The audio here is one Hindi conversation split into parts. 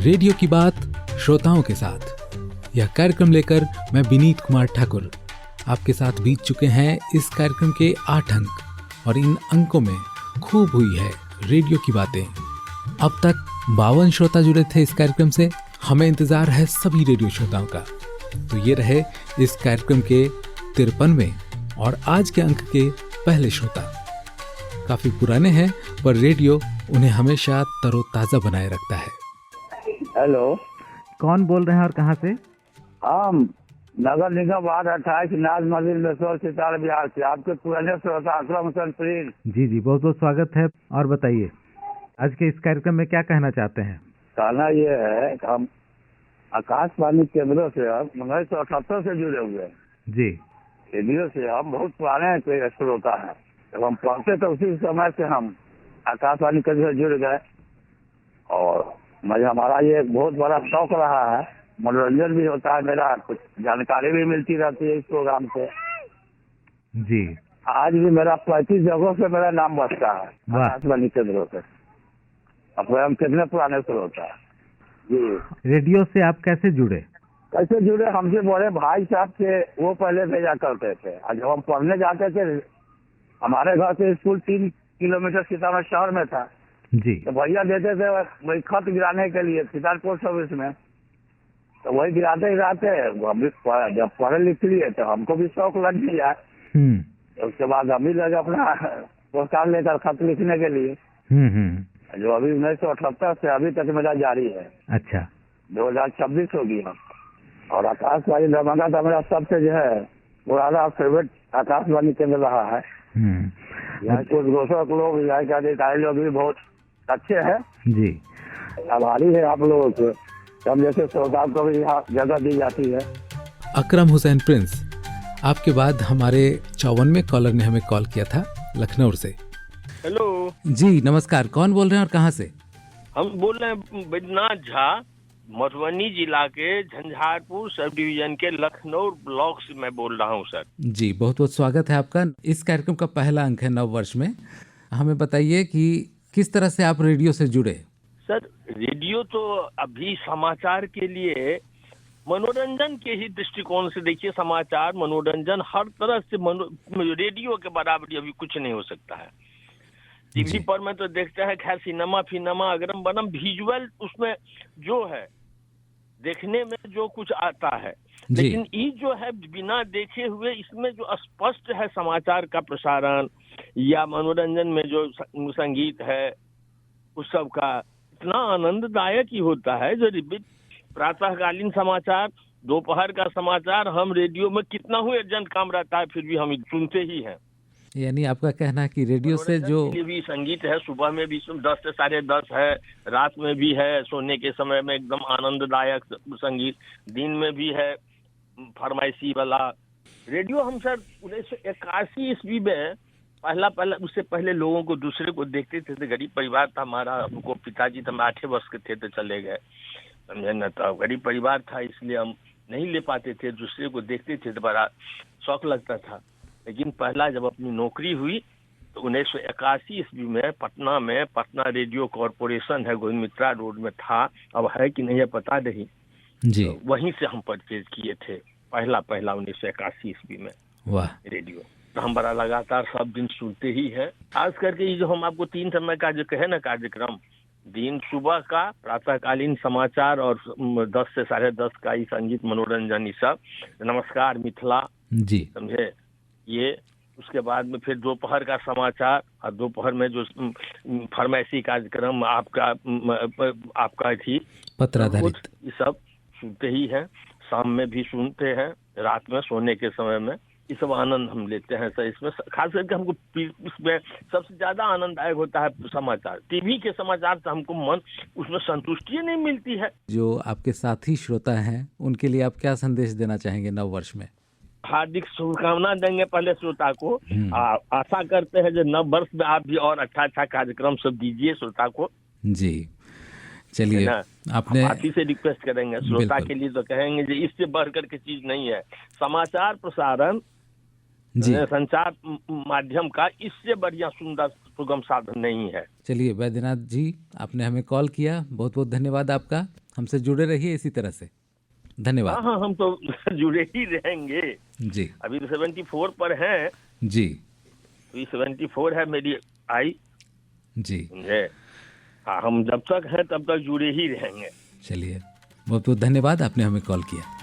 रेडियो की बात श्रोताओं के साथ। यह कार्यक्रम लेकर मैं विनीत कुमार ठाकुर आपके साथ बीत चुके हैं इस कार्यक्रम के 8 अंक और इन अंकों में खूब हुई है रेडियो की बातें। अब तक 52 श्रोता जुड़े थे इस कार्यक्रम से। हमें इंतजार है सभी रेडियो श्रोताओं का। तो ये रहे इस कार्यक्रम के 53वें और आज के अंक के पहले श्रोता। काफी पुराने हैं पर रेडियो उन्हें हमेशा तरोताजा बनाए रखता है। हेलो, कौन बोल रहे हैं और कहाँ से? हम नगर निगम वार्ड 28 नाज मस्जिद में सितार बिहार से आपके पुराने श्रोता अकरम हुसैन प्रिंस। जी, बहुत बहुत स्वागत है। और बताइए आज के इस कार्यक्रम में क्या कहना चाहते हैं? कहना ये है कि हम आकाशवाणी केंद्रों से अब 1978 से जुड़े हुए हैं। जी, रेडियो से हम बहुत पुराने श्रोता हैं। जब हम पढ़ते तो उसी समय से हम आकाशवाणी केंद्र से जुड़ गए और हमारा ये एक बहुत बड़ा शौक रहा है। मनोरंजन भी होता है, मेरा कुछ जानकारी भी मिलती रहती है इस प्रोग्राम से। जी, आज भी मेरा 35 जगहों से मेरा नाम बचता है आकाशवाणी केंद्रों से। अब हम कितने पुराने श्रोता है जी। रेडियो से आप कैसे जुड़े? कैसे जुड़े? हमसे बड़े भाई साहब थे, वो पहले भेजा करते थे और जब हम पढ़ने जाते थे, हमारे घर से स्कूल 3 किलोमीटर सीतामढ़ी शहर में था जी, तो भैया देते थे वही खत गिराने के लिए सीतामढ़ी पोस्ट ऑफिस में। तो वही गिराते जब पढ़े लिख लिए तो हमको भी शौक लग गया। तो उसके बाद हम भी लगे अपना पुरस्कार लेकर खत लिखने के लिए, जो अभी 1978 से अभी तक मेरा जारी है। अच्छा, 2026 हो गया। और आकाशवाणी दरभंगा का मेरा सबसे जो है पुराना फेवरेट आकाशवाणी केंद्र रहा है। यहाँ कुछ दोस्तों लोग, यहाँ के अधिकारी लोग भी बहुत अच्छे हैं जी। आभारी है आप लोगों से। हम जैसे श्रोताओं को भी यहाँ जगह दी जाती है। अकरम हुसैन प्रिंस, आपके बाद हमारे 54वें कॉलर ने हमें कॉल किया था लखनऊ से। हेलो जी नमस्कार, कौन बोल रहे हैं और कहाँ से? हम बोल रहे हैं बैद्यनाथ झा, मधुबनी जिला के झंझारपुर सब डिवीजन के लखनऊ ब्लॉक से मैं बोल रहा हूँ सर। जी, बहुत बहुत स्वागत है आपका। इस कार्यक्रम का पहला अंक है नव वर्ष में। हमें बताइए कि किस तरह से आप रेडियो से जुड़े? सर, रेडियो तो अभी समाचार के लिए मनोरंजन के ही दृष्टिकोण से देखिए, समाचार मनोरंजन हर तरह से रेडियो के बराबरी अभी कुछ नहीं हो सकता है। टीवी पर में तो देखते हैं, खैर सिनेमा फिनेमा अगरम बनम विजुअल उसमें जो है देखने में जो कुछ आता है, लेकिन ये जो है बिना देखे हुए इसमें जो स्पष्ट है समाचार का प्रसारण या मनोरंजन में जो संगीत है उस सब का इतना आनंददायक ही होता है। जो प्रातःकालीन समाचार, दोपहर का समाचार, हम रेडियो में कितना ही अर्जेंट काम रहता है फिर भी हम सुनते ही हैं। यानी आपका कहना है कि रेडियो से जो भी संगीत है, सुबह में भी 10 से 10:30 है, रात में भी है, सोने के समय में एकदम आनंददायक संगीत, दिन में भी है फरमाइशी वाला रेडियो। हम सर 1981 ईस्वी में पहला उससे पहले लोगों को दूसरे को देखते थे। तो गरीब परिवार था हमारा, हमको पिताजी तो 8 वर्ष के थे तो चले गए, समझे ना। तो गरीब परिवार था इसलिए हम नहीं ले पाते थे, दूसरे को देखते थे तो बड़ा शौक लगता था। लेकिन पहला जब अपनी नौकरी हुई तो 1981 ईस्वी में पटना में पटना रेडियो कॉरपोरेशन है, गोविंद मित्रा रोड में था, अब है कि नहीं है पता नहीं जी। तो वहीं से हम परचेज किए थे पहला 1981 ईस्वी में। वाह, रेडियो तो हम बड़ा लगातार सब दिन सुनते ही है। खास करके ये जो हम आपको 3 समय का जो कहे ना कार्यक्रम, दिन सुबह का प्रातःकालीन समाचार और 10 से 10:30 का ये संगीत मनोरंजन, ये सब नमस्कार मिथिला जी, समझे ये। उसके बाद में फिर दोपहर का समाचार और दोपहर में जो फरमाइशी कार्यक्रम आपका थी पत्राधारित, ये सब सुनते ही हैं। शाम में भी सुनते हैं, रात में सोने के समय में, ये सब आनंद हम लेते हैं सर। इसमें खास करके हमको इसमें सबसे ज्यादा आनंददायक होता है समाचार। टीवी के समाचार से हमको मन उसमें संतुष्टि नहीं मिलती है। जो आपके साथी श्रोता हैं उनके लिए आप क्या संदेश देना चाहेंगे नव वर्ष में? हार्दिक शुभकामना देंगे पहले श्रोता को। आशा करते हैं जो नव वर्ष में आप भी और अच्छा कार्यक्रम सब दीजिए श्रोता को जी। चलिए, आपने आप ही से रिक्वेस्ट करेंगे श्रोता के लिए तो कहेंगे जो इससे बढ़कर के चीज नहीं है। समाचार प्रसारण जी। संचार माध्यम का इससे बढ़िया सुंदर सुगम साधन नहीं है। चलिए वैद्यनाथ जी, आपने हमें कॉल किया, बहुत बहुत धन्यवाद आपका। हमसे जुड़े रहिए इसी तरह से। धन्यवाद। हाँ, हम तो जुड़े ही रहेंगे। जी अभी 74 पर हैं, जी अभी 74 है मेरी आई, जी। समझे। हाँ, हम जब तक हैं तब तक जुड़े ही रहेंगे। चलिए बहुत बहुत धन्यवाद, आपने हमें कॉल किया।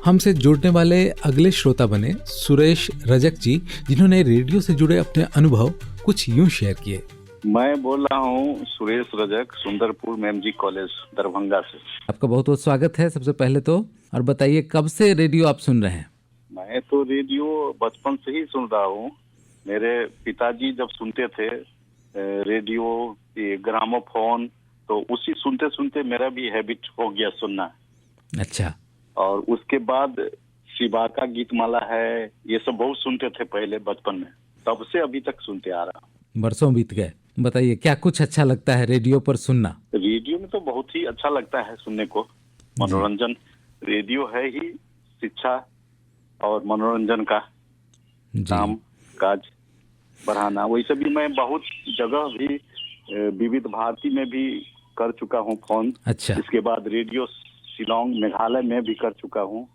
हमसे जुड़ने वाले अगले श्रोता बने सुरेश रजक जी, जिन्होंने रेडियो से जुड़े अपने अनुभव कुछ यूं शेयर किए। मैं बोल रहा हूँ सुरेश रजक, सुंदरपुर मेमजी कॉलेज दरभंगा से। आपका बहुत बहुत स्वागत है सबसे पहले तो। और बताइए कब से रेडियो आप सुन रहे हैं? मैं तो रेडियो बचपन से ही सुन रहा हूँ। मेरे पिताजी जब सुनते थे रेडियो, ये ग्रामोफोन, तो उसी सुनते सुनते मेरा भी हैबिट हो गया सुनना। अच्छा। और उसके बाद शिवा का गीतमाला है, ये सब बहुत सुनते थे पहले बचपन में, तब से अभी तक सुनते आ रहा हूँ। बरसों बीत गए। बताइए क्या कुछ अच्छा लगता है रेडियो पर सुनना? रेडियो में तो बहुत ही अच्छा लगता है सुनने को, मनोरंजन। रेडियो है ही शिक्षा और मनोरंजन का काम काज बढ़ाना। वैसे भी मैं बहुत जगह भी विविध भारती में भी कर चुका हूँ फोन। अच्छा। इसके बाद रेडियो शिलोंग मेघालय में भी कर चुका हूँ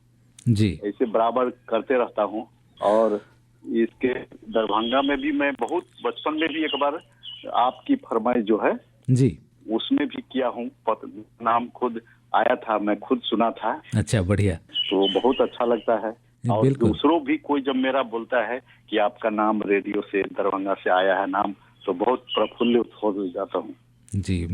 जी। ऐसे बराबर करते रहता हूँ। और इसके दरभंगा में भी मैं बहुत बचपन में भी एक बार आपकी फरमाइश जो है जी उसमें भी किया हूँ। नाम खुद आया था, मैं खुद सुना था। अच्छा, बढ़िया। तो बहुत अच्छा लगता है। और दूसरों भी कोई जब मेरा बोलता है कि आपका नाम रेडियो से दरभंगा से आया है नाम, तो बहुत प्रफुल्लित हो जाता हूँ। जी,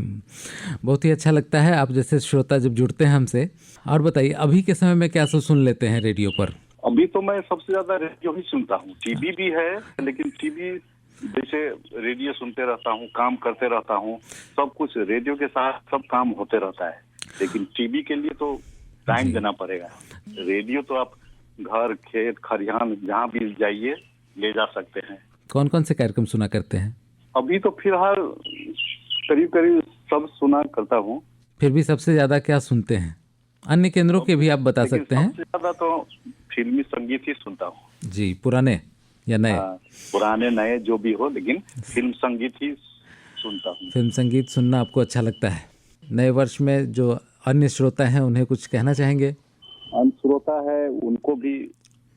बहुत ही अच्छा लगता है आप जैसे श्रोता जब जुड़ते हैं हमसे। और बताइए अभी के समय में क्या सुन लेते हैं रेडियो पर? अभी तो मैं सबसे ज्यादा रेडियो ही सुनता हूँ। टीवी भी है, लेकिन टीवी जैसे रेडियो सुनते रहता हूँ, काम करते रहता हूँ, सब कुछ रेडियो के साथ सब काम होते रहता है। लेकिन टीवी के लिए तो टाइम देना पड़ेगा। रेडियो तो आप घर, खेत, खरिहान जहाँ भी जाइए ले जा सकते हैं। कौन कौन से कार्यक्रम सुना करते हैं? अभी तो फिलहाल करीब करीब सब सुना करता हूँ। फिर भी सबसे ज्यादा क्या सुनते हैं? अन्य केंद्रों के भी आप बता सकते हैं। सबसे ज्यादा तो फिल्मी संगीत ही सुनता हूँ। जी, पुराने या नए? पुराने नए जो भी हो, लेकिन फिल्म संगीत ही सुनता हूँ। फिल्म संगीत सुनना आपको अच्छा लगता है। नए वर्ष में जो अन्य श्रोता हैं उन्हें कुछ कहना चाहेंगे? अन्य श्रोता है उनको भी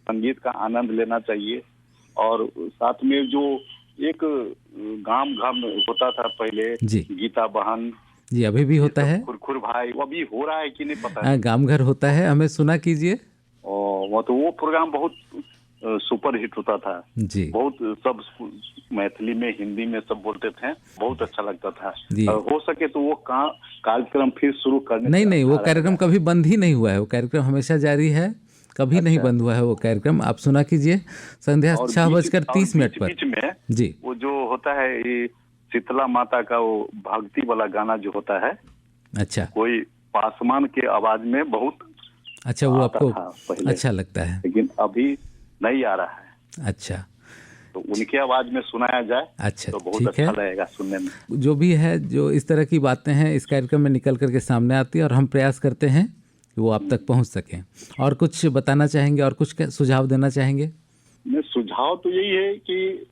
संगीत का आनंद लेना चाहिए। और साथ में जो एक गाम गाम होता था पहले, गीता बहन जी, अभी भी होता है। खुरखुर भाई, वो अभी हो रहा है कि नहीं पता है। गांव घर होता है, हमें सुना कीजिए। वो प्रोग्राम बहुत सुपर हिट होता था जी। बहुत सब मैथिली में, हिंदी में सब बोलते थे, बहुत अच्छा लगता था। हो सके तो वो कार्यक्रम फिर शुरू करने। नहीं, वो कार्यक्रम कभी बंद ही नहीं हुआ है, वो कार्यक्रम हमेशा जारी है, कभी नहीं बंद हुआ है वो कार्यक्रम। आप सुना कीजिए संध्या 6:30 पर। बीच में जी, वो जो होता है ये शीतला माता का वो भक्ति वाला गाना जो होता है। अच्छा। कोई पासवान के आवाज में बहुत अच्छा, वो आपको अच्छा लगता है, लेकिन अभी नहीं आ रहा है। अच्छा, तो उनके आवाज में सुनाया जाए। अच्छा, तो बहुत अच्छा लगेगा सुनने में। जो भी है, जो इस तरह की बातें हैं इस कार्यक्रम में निकल करके सामने आती है और हम प्रयास करते हैं कि वो आप तक पहुंच सकें। और कुछ बताना चाहेंगे और कुछ सुझाव देना चाहेंगे? सुझाव तो यही है कि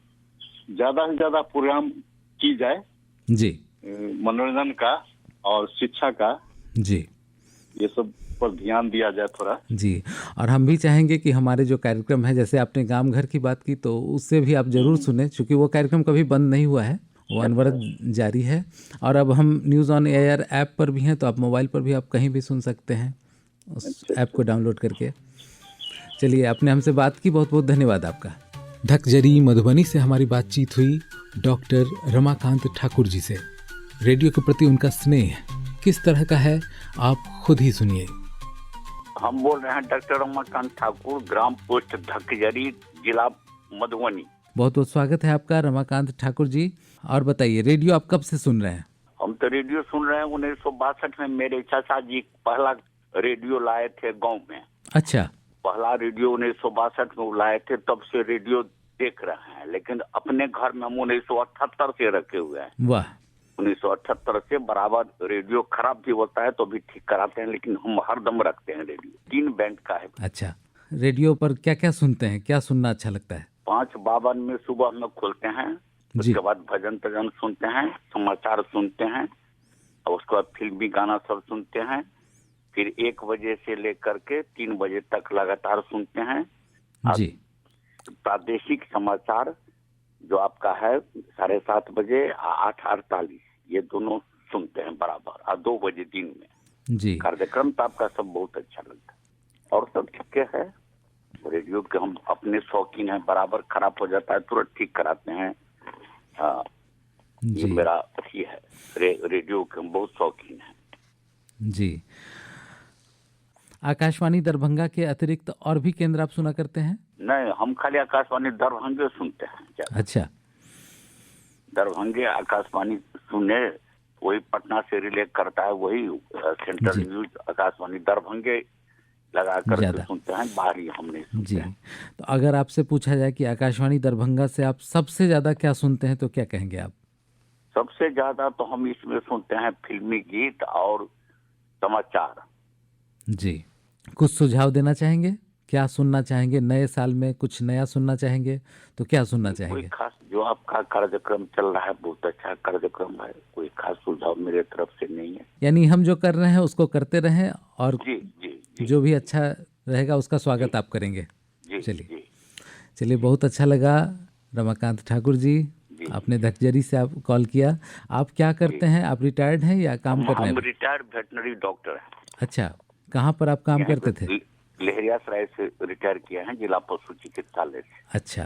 ज्यादा से ज्यादा प्रोग्राम की जाए जी, मनोरंजन का और शिक्षा का। जी, ये सब पर ध्यान दिया जाए थोड़ा। जी, और हम भी चाहेंगे कि हमारे जो कार्यक्रम है, जैसे आपने गांव घर की बात की, तो उससे भी आप जरूर सुने, क्योंकि वो कार्यक्रम कभी बंद नहीं हुआ है, वो अनवरत जारी है। और अब हम न्यूज़ ऑन एयर ऐप पर भी हैं, तो आप मोबाइल पर भी आप कहीं भी सुन सकते हैं उस ऐप को डाउनलोड करके। चलिए, आपने हमसे बात की, बहुत बहुत धन्यवाद आपका। ढकजरी मधुबनी से हमारी बातचीत हुई डॉक्टर रमाकांत ठाकुर जी से। रेडियो के प्रति उनका स्नेह किस तरह का है, आप खुद ही सुनिए। हम बोल रहे हैं डॉक्टर रमाकांत ठाकुर, ग्राम पोस्ट ढकजरी, जिला मधुबनी। बहुत बहुत स्वागत है आपका रमाकांत ठाकुर जी। और बताइए रेडियो आप कब से सुन रहे हैं? हम तो रेडियो सुन रहे हैं 1962 में। मेरे चाचा जी पहला रेडियो लाए थे गांव में। अच्छा। पहला रेडियो 1962 में लाए थे, तब से रेडियो देख रहे हैं। लेकिन अपने घर में हम 1978 से रखे हुए हैं। वाह। 1978 से बराबर। रेडियो खराब भी होता है तो भी ठीक कराते हैं, लेकिन हम हरदम रखते हैं रेडियो। 3 बैंड का है। अच्छा, रेडियो पर क्या क्या सुनते हैं, क्या सुनना अच्छा लगता है? 5:52 में सुबह में खोलते हैं। जी। उसके बाद भजन तजन सुनते हैं, समाचार सुनते हैं, और उसके बाद फिल्मी गाना सब सुनते हैं। फिर 1 बजे से लेकर के 3 बजे तक लगातार सुनते हैं। जी। प्रादेशिक समाचार जो आपका है 7:30 बजे 8:48 ये दोनों सुनते हैं बराबर, और 2 बजे दिन में। जी। कार्यक्रम तो आपका सब बहुत अच्छा लगता है, और सब ठीक है। रेडियो के हम अपने शौकीन हैं, बराबर खराब हो जाता है तुरंत ठीक कराते हैं। हाँ, ये जी। मेरा अच्छी है। रेडियो के हम बहुत शौकीन हैं। जी। आकाशवाणी दरभंगा के अतिरिक्त और भी केंद्र आप सुना करते हैं? नहीं, हम खाली आकाशवाणी दरभंगे सुनते हैं ज्यादा। अच्छा। दरभंगे आकाशवाणी सुने, वही पटना से रिले करता है, वही सेंट्रल जी। न्यूज आकाशवाणी दरभंगे लगा कर ज्यादा। सुनते हैं, बाहरी हम नहीं सुनते जी। हैं। तो अगर आपसे पूछा जाए कि आकाशवाणी दरभंगा से आप सबसे ज्यादा क्या सुनते हैं, तो क्या कहेंगे आप? सबसे ज्यादा तो हम इसमें सुनते हैं फिल्मी गीत और समाचार। जी। कुछ सुझाव देना चाहेंगे? क्या सुनना चाहेंगे? नए साल में कुछ नया सुनना चाहेंगे तो क्या सुनना कोई चाहेंगे? खास जो आपका कार्यक्रम चल रहा है बहुत अच्छा कार्यक्रम है, कोई खास सुझाव मेरे तरफ से नहीं है। यानी हम जो कर रहे हैं उसको करते रहें, और जी जी जी जो भी अच्छा रहेगा उसका स्वागत आप करेंगे। जी चलिए। जी। बहुत अच्छा लगा रमाकांत ठाकुर जी, आपने धकजरी से आप कॉल किया। आप क्या करते हैं? आप रिटायर्ड हैं या काम कर रहे हम हैं? रिटायर्ड वेटनरी डॉक्टर हैं। अच्छा, कहाँ पर आप काम करते थे? लहरियासराय से रिटायर किया है, जिला पशु चिकित्सालय से। अच्छा।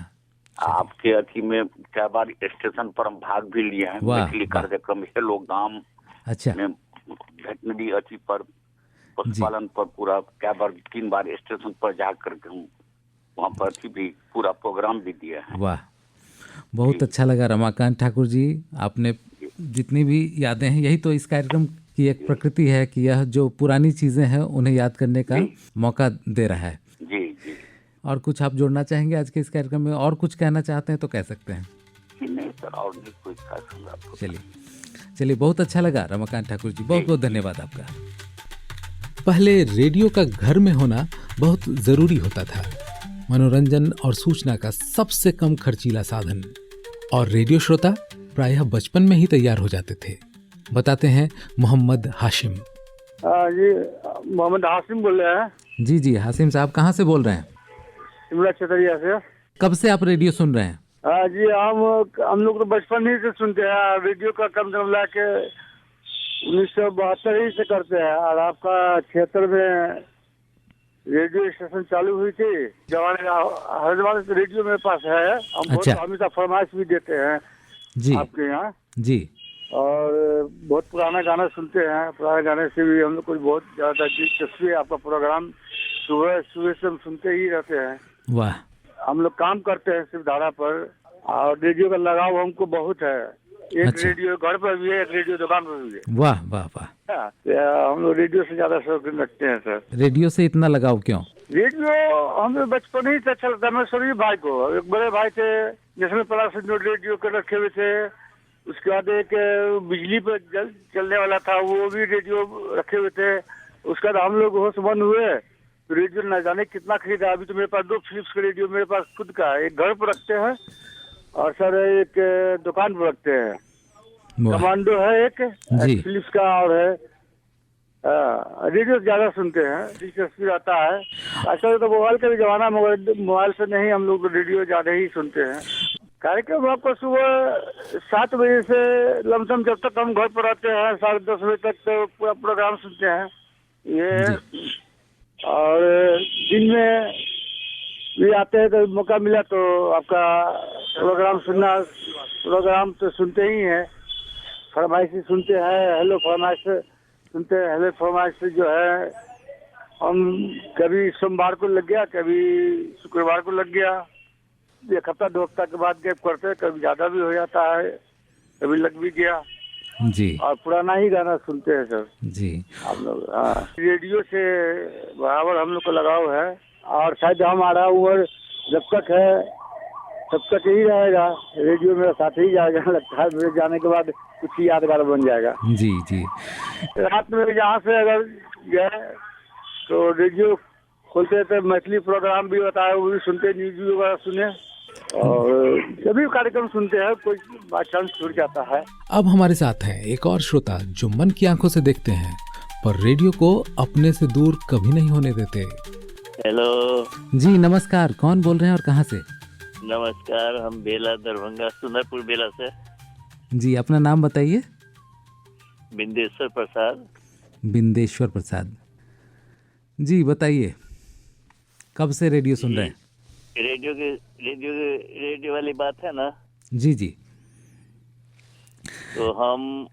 आपके अथी में क्या बार स्टेशन पर हम भाग भी लिए हैं, वाह, मैथिली वाह। कार्यक्रम हेलो गांव अच्छा। में वेटनरी अथी पर पशुपालन पर पूरा क्या बार 3 बार स्टेशन पर जा करके हम वहाँ पर अथी भी पूरा प्रोग्राम भी दिया है। वाह, बहुत अच्छा लगा रमाकांत ठाकुर जी। आपने जितनी भी यादें हैं, यही तो इस कार्यक्रम की एक प्रकृति है कि यह जो पुरानी चीज़ें हैं उन्हें याद करने का मौका दे रहा है। जी जी। और कुछ आप जोड़ना चाहेंगे आज के इस कार्यक्रम में, और कुछ कहना चाहते हैं तो कह सकते हैं। नहीं सर, और नहीं कोई खास हम आपको। चलिए, बहुत अच्छा लगा रमाकांत ठाकुर जी, बहुत बहुत धन्यवाद आपका। पहले रेडियो का घर में होना बहुत ज़रूरी होता था, मनोरंजन और सूचना का सबसे कम खर्चीला साधन, और रेडियो श्रोता प्रायः बचपन में ही तैयार हो जाते थे, बताते हैं मोहम्मद हाशिम। जी, मोहम्मद हाशिम बोल रहे हैं। जी जी, हाशिम साहब कहाँ से बोल रहे हैं? शिमला चतरिया से। कब से आप रेडियो सुन रहे हैं? जी, हम लोग तो बचपन ही से सुनते हैं रेडियो का, कम से कम ला के 1972 ही से करते हैं। और आपका 76 में रेडियो स्टेशन चालू हुई थी जवान, हरिद्वार से रेडियो मेरे पास है। हम बहुत अच्छा। हमेशा फरमाइश भी देते हैं जी आपके यहाँ, जी। और बहुत पुराना गाना सुनते हैं। पुराने गाने से भी हम लोग को बहुत ज्यादा दिलचस्पी है। आपका प्रोग्राम सुबह सुबह से हम सुनते ही रहते हैं। वाह। हम लोग काम करते हैं सिर्फ धारा पर, और रेडियो का लगाव हमको बहुत है। एक अच्छा। रेडियो घर पर भी है, एक रेडियो दुकान पर भी है। वाह वाह वाह। हम लोग रेडियो से ज्यादा शौकीन रखते हैं सर। रेडियो से इतना लगाव क्यों? रेडियो हमें बचपन ही से अच्छा लगता है। मैं सभी भाई को, एक बड़े भाई थे जिसमें प्लास जो रेडियो के रखे हुए थे, उसके बाद एक बिजली पर चलने वाला था, वो भी रेडियो रखे हुए थे। उसके बाद हम लोग होशमंद हुए तो रेडियो न जाने कितना खरीदा। अभी तो मेरे पास 2 फिलिप्स के रेडियो मेरे पास खुद का है, एक घर पर रखते हैं और सर एक दुकान पर रखते हैं। वाह। कमांडो है एक जी। फिलिप्स का, और है रेडियो ज्यादा सुनते हैं, दिलचस्पी रहता है। आजकल तो मोबाइल का भी जमाना, मोबाइल से नहीं, हम लोग रेडियो ज्यादा ही सुनते हैं। कार्यक्रम आपको सुबह 7 बजे से लमसम जब तक हम घर पर रहते हैं 10:30 बजे तक तो पूरा प्रोग्राम सुनते हैं ये। और दिन में भी आते हैं तो मौका मिला तो आपका प्रोग्राम सुनना, प्रोग्राम तो सुनते ही हैं। फरमाइश सुनते हैं, हेलो फरमाइश सुनते हैं। हेलो फरमाइश जो है हम कभी सोमवार को लग गया, कभी शुक्रवार को लग गया, 1 हफ्ता 2 हफ्ता के बाद गैप करते हैं। कभी ज्यादा भी हो जाता है, कभी लग भी गया। जी। और पुराना ही गाना सुनते हैं सर जी। हम लोग। हाँ, रेडियो से बराबर हम लोग को लगाव है, और शायद हमारा उम्र जब तक है तब तक ही रहेगा। रेडियो मेरा साथ ही जाएगा, लगता है मेरे जाने के बाद कुछ ही यादगार बन जाएगा। जी जी। रात में यहाँ से अगर गए तो रेडियो खोलते थे, मैथिली प्रोग्राम भी होता है वो भी सुनते, न्यूज वगैरह सुने। और सभी कार्यक्रम सुनते हैं, कोई बाई चांस छूट जाता है। अब हमारे साथ हैं एक और श्रोता जो मन की आंखों से देखते हैं पर रेडियो को अपने से दूर कभी नहीं होने देते। हेलो जी नमस्कार, कौन बोल रहे हैं और कहाँ से? नमस्कार, हम बेला दरभंगा सुंदरपुर बेला से। जी अपना नाम बताइए। बिंदेश्वर प्रसाद। बिंदेश्वर प्रसाद जी, बताइए कब से रेडियो सुन रहे हैं? रेडियो वाली बात है ना? जी जी। तो हम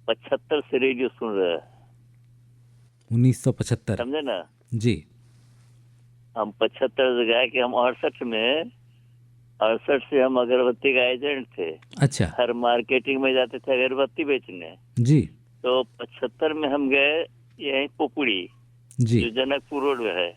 75 से रेडियो सुन रहे हैं। 1975 समझे ना? जी। हम 75 से गए कि हम 68 से हम अगरबत्ती का एजेंट थे। अच्छा। हर मार्केटिंग में जाते थे अगरबत्ती बेचने। जी। तो 75 में हम गए यहीं पुपड़ी जी, जो जनकपुर रोड में है,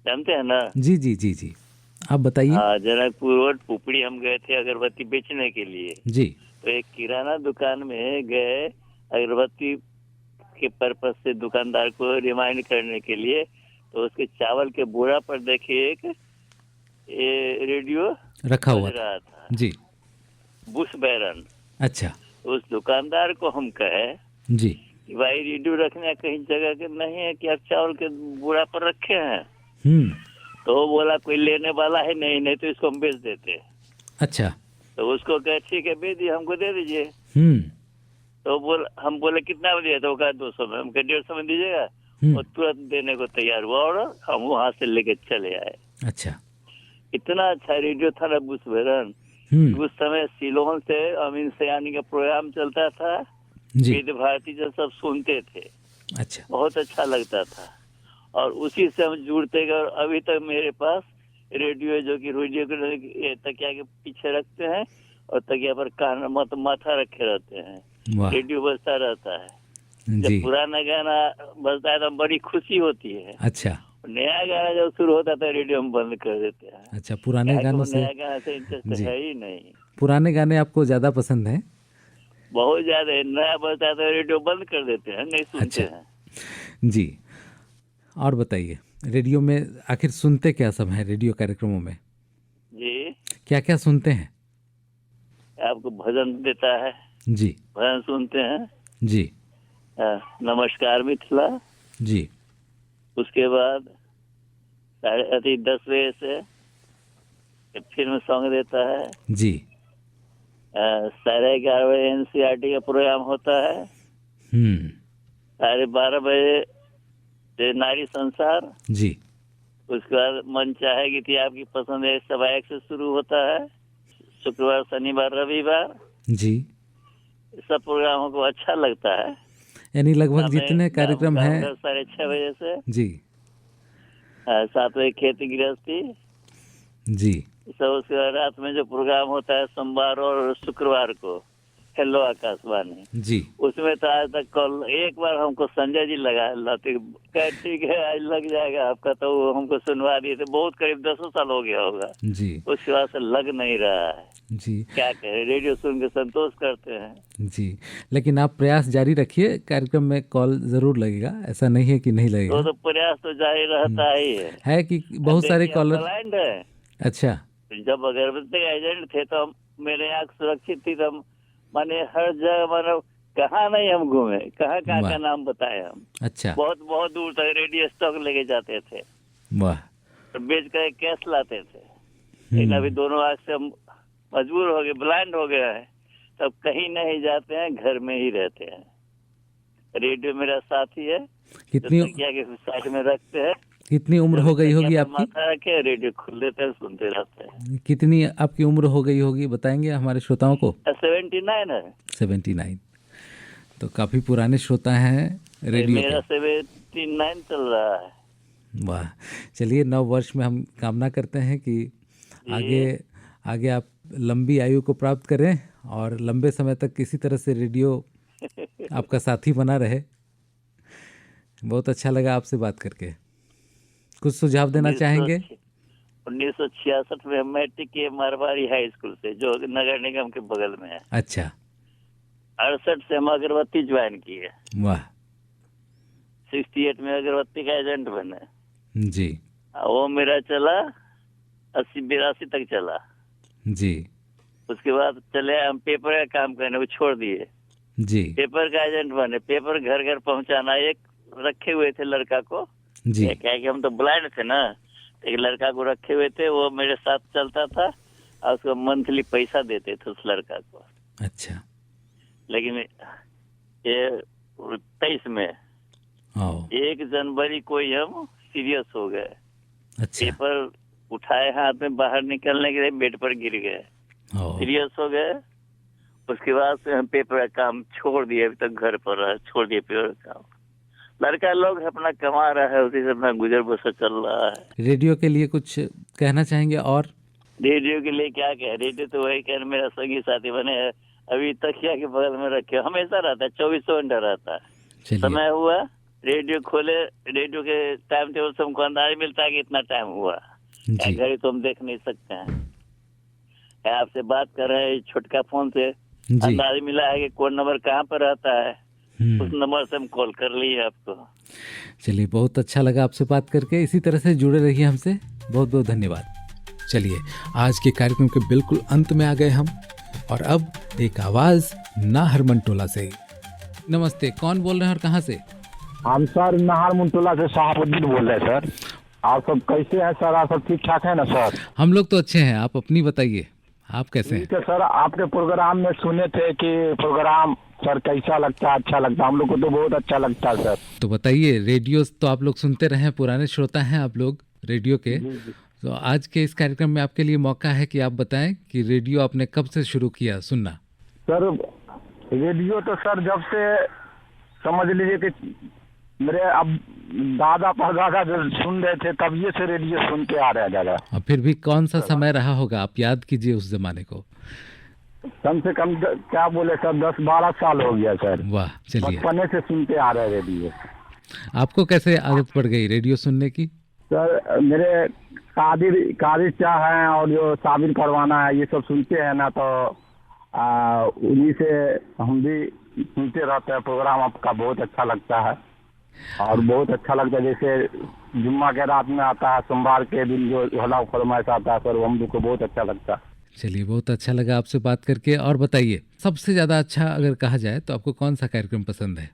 जानते हैं ना? जी जी जी जी, आप बताइए। हाँ, जनकपुर रोड पुपड़ी हम गए थे अगरबत्ती बेचने के लिए। जी। तो एक किराना दुकान में गए अगरबत्ती के पर्पज से दुकानदार को रिमाइंड करने के लिए। तो उसके चावल के बोरा पर देखिए एक रेडियो रखा हुआ रहा था। जी। बुश बैरन। अच्छा। उस दुकानदार को हम कहे जी। कि भाई रेडियो रखने कहीं जगह के नहीं है कि आप चावल के बोरा पर रखे हैं? तो वो बोला कोई लेने वाला है नहीं तो इसको हम बेच देते। अच्छा। तो उसको कहे ठीक है बेच दिए, हमको दे दीजिए। तो हम बोले कितना में दिया? तो वो कहा 200 में। हम कहे 150 में दीजिएगा। और तुरंत देने को तैयार हुआ और हम वहाँ से लेके चले आए। अच्छा। इतना अच्छा रेडियो था ना बुश बैरन। उस समय सिलोन से अमीन सयानी का प्रोग्राम चलता था, वेद भारती जो सब सुनते थे। अच्छा। बहुत अच्छा लगता था और उसी से हम जुड़ते गए। और अभी तक मेरे पास रेडियो जो कि रेडियो के तकिया के पीछे रखते हैं और तकिया पर कान माथा रखे रहते हैं, रेडियो बजता रहता है। जब पुराना गाना बजता है तो बड़ी खुशी होती है। अच्छा। नया गाना जब शुरू होता था रेडियो हम बंद कर देते हैं। अच्छा, पुराने गानों से नया गाना से इंटरेस्ट है ही नहीं। पुराने गाने आपको ज्यादा पसंद है? बहुत ज्यादा। नया बजता है तो रेडियो बंद कर देते हैं, नहीं सुनते हैं। जी। और बताइए रेडियो में आखिर सुनते क्या सब है? रेडियो कार्यक्रमों में जी क्या क्या सुनते हैं? आपको भजन देता है। जी। भजन सुनते हैं। जी। नमस्कार मिथिला। जी। उसके बाद 10:30 बजे से फिल्म सॉन्ग देता है। जी। 11:30 बजे NCERT का प्रोग्राम होता है। 12:30 बजे नारी संसार। जी। उसके बाद मन चाहे गीत आपकी पसंद है सवा 1 से शुरू होता है, शुक्रवार शनिवार रविवार। जी। सब प्रोग्रामों को अच्छा लगता है। यानी लगभग जितने कार्यक्रम हैं 6:30 बजे से जी 7 बजे खेती गृहस्थी जी। सब। उसके बाद रात में जो प्रोग्राम होता है सोमवार और शुक्रवार को, हेलो आकाशवाणी जी, उसमें तो आज तक कल एक बार हमको संजय जी लगा लाते, ठीक है आज लग जाएगा आपका, तो वो हमको सुनवा दिए थे। बहुत करीब 10 साल हो गया होगा जी। उसके बाद से लग नहीं रहा है जी। क्या कहे, रेडियो सुन के संतोष करते हैं जी। लेकिन आप प्रयास जारी रखिए, कार्यक्रम में कॉल जरूर लगेगा, ऐसा नहीं है कि नहीं लगेगा। तो प्रयास तो जारी रहता ही है कि बहुत सारे कॉलर। ब्लाइंड है। अच्छा। जब अगरबत्ती का एजेंट थे तो मेरे आँख सुरक्षित थी, तो माने हर जगह मानो कहाँ नहीं हम घूमे, कहाँ का नाम बताए हम। अच्छा। बहुत बहुत दूर तक रेडियो स्टॉक लेके जाते थे। वाह। तो बेच कर कैश लाते थे। लेकिन अभी दोनों आँख से हम मजबूर हो गए, ब्लाइंड हो गया है, तब कहीं नहीं जाते हैं, घर में ही रहते हैं। रेडियो मेरा साथी है, कितनी के साइड में रखते हैं। कितनी उम्र हो गई होगी आपकी? माथा रखे रेडियो खुल देते हैं, सुनते रहते हैं। कितनी आपकी उम्र हो गई होगी बताएंगे हमारे श्रोताओं को? 79 है। 79। तो काफी पुराने श्रोता हैं रेडियो मेरा 79 चल रहा है। वाह। चलिए, नव वर्ष में हम कामना करते हैं कि आगे आप लंबी आयु को प्राप्त करें और लंबे समय तक इसी तरह से रेडियो आपका साथी बना रहे। बहुत अच्छा लगा आपसे बात करके। कुछ सुझाव देना चाहेंगे? 1966 में मैट्रिक किए मारवाड़ी हाई स्कूल से, जो नगर निगम के बगल में है। अच्छा। 68 से हम अगरबत्ती ज्वाइन किए। वाह। 68 में अगरबत्ती का एजेंट बने जी। वो मेरा चला 80-82 तक चला। जी उसके बाद चले हम पेपर का काम करने, वो छोड़ दिए। जी पेपर का एजेंट बने, पेपर घर घर पहुंचाना। एक रखे हुए थे लड़का को, जी क्या कि हम तो ब्लाइंड थे ना, एक लड़का को रखे हुए थे, वो मेरे साथ चलता था और उसको मंथली पैसा देते थे उस लड़का को। अच्छा। लेकिन ये 23 में 1 जनवरी को ही हम सीरियस हो गए। अच्छा। पेपर उठाए हाथ में, बाहर निकलने के लिए बेड पर गिर गए, सीरियस हो गए। उसके बाद से हम पेपर का काम छोड़ दिए, अभी तक घर पर रहा, छोड़ दिए पेपर का काम। लड़का लोग अपना कमा रहा है, उसी से अपना गुजर बसर चल रहा है। रेडियो के लिए कुछ कहना चाहेंगे? और रेडियो के लिए क्या कह, रेडियो तो वही कह, मेरा संगी साथी बने है, अभी तकिया के बगल में रखे, हमेशा रहता है, 24 घंटा रहता है। समय हुआ रेडियो खोले, रेडियो के टाइम टेबल से हमको अंदाजा मिलता है कि इतना टाइम हुआ। घड़ी तो हम देख नहीं सकते हैं। आपसे बात कर रहे हैं छोटका फोन से, अंदाजा मिला है कि कौन नंबर कहाँ पर रहता है, उस नंबर से हम कॉल कर लिए आपको। चलिए, बहुत अच्छा लगा आपसे बात करके। इसी तरह से जुड़े रहिए हमसे। बहुत बहुत धन्यवाद। चलिए, आज के कार्यक्रम के बिल्कुल अंत में आ गए हम, और अब एक आवाज नाहरमन टोला से। नमस्ते, कौन बोल रहे हैं और कहाँ से? हम सर नाहरमन टोला से शहाबुद्दीन बोल रहे हैं सर। आप सब कैसे हैं सर? आप सब ठीक ठाक है ना सर? हम लोग तो अच्छे हैं, आप अपनी बताइए, आप कैसे हैं? सर, आपके प्रोग्राम में सुने थे कि प्रोग्राम सर कैसा लगता है? अच्छा लगता है, हम लोग को तो बहुत अच्छा लगता है सर। तो बताइए, रेडियो तो आप लोग सुनते रहे, पुराने श्रोता हैं आप लोग रेडियो के। तो आज के इस कार्यक्रम में आपके लिए मौका है कि आप बताएं कि रेडियो आपने कब से शुरू किया सुनना? सर, रेडियो तो सर जब से समझ लीजिए कि मेरे अब दादा परदादा जो सुन रहे थे तब ये से रेडियो सुनते आ रहे हैं दादा। और फिर भी कौन सा समय रहा होगा, आप याद कीजिए उस जमाने को। कम से कम क्या बोले सर, 10-12 साल हो गया सर। वाह, चलिए। बचपने से सुनते आ रहे हैं रेडियो। आपको कैसे आदत पड़ गई रेडियो सुनने की? सर, मेरे कादिर चाह हैं और जो साबिर परवाना है, ये सब सुनते हैं ना, तो उन्हीं से हम भी सुनते रहते हैं। प्रोग्राम आपका बहुत अच्छा लगता है और बहुत अच्छा लगता है। जैसे जुम्मा के रात में आता है, सोमवार के दिन जो हला फरमाइश आता है सर, वो हम लोग को बहुत अच्छा लगता है। चलिए, बहुत अच्छा लगा आपसे बात करके। और बताइए, सबसे ज़्यादा अच्छा अगर कहा जाए तो आपको कौन सा कार्यक्रम पसंद है?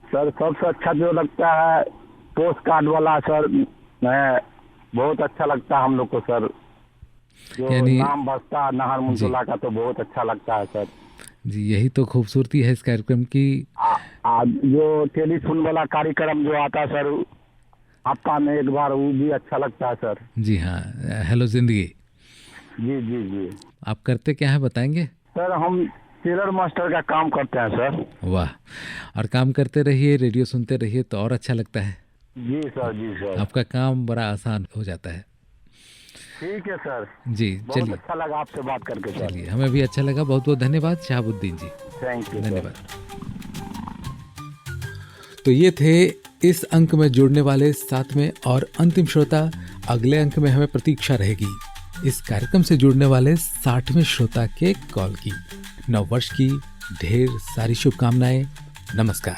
सर, सबसे अच्छा जो लगता है पोस्ट कार्ड वाला सर, मैं बहुत अच्छा लगता है हम लोग को सर। जो नाम बजता है नाहरमन टोला का, तो बहुत अच्छा लगता है सर जी। यही तो खूबसूरती है इस कार्यक्रम की। जो टेलीफोन वाला कार्यक्रम जो आता है सर हफ्ता में एक बार, वो भी अच्छा लगता है सर। जी हाँ, हेलो जिंदगी। जी जी जी। आप करते क्या है बताएंगे? सर, हम टेलर मास्टर का काम करते हैं सर। वाह, और काम करते रहिए, रेडियो सुनते रहिए तो और अच्छा लगता है। जी सर, जी सर। आपका काम बड़ा आसान हो जाता है। ठीक है सर जी, चलिए। बहुत अच्छा लगा आपसे बात करके सर। चलिए, हमें भी अच्छा लगा। बहुत बहुत धन्यवाद शहाबुद्दीन जी। थैंक यू, धन्यवाद। तो ये थे इस अंक में जुड़ने वाले 7वें और अंतिम श्रोता। अगले अंक में हमें प्रतीक्षा रहेगी इस कार्यक्रम से जुड़ने वाले 60वें श्रोता के कॉल की। नववर्ष की ढेर सारी शुभकामनाएं। नमस्कार।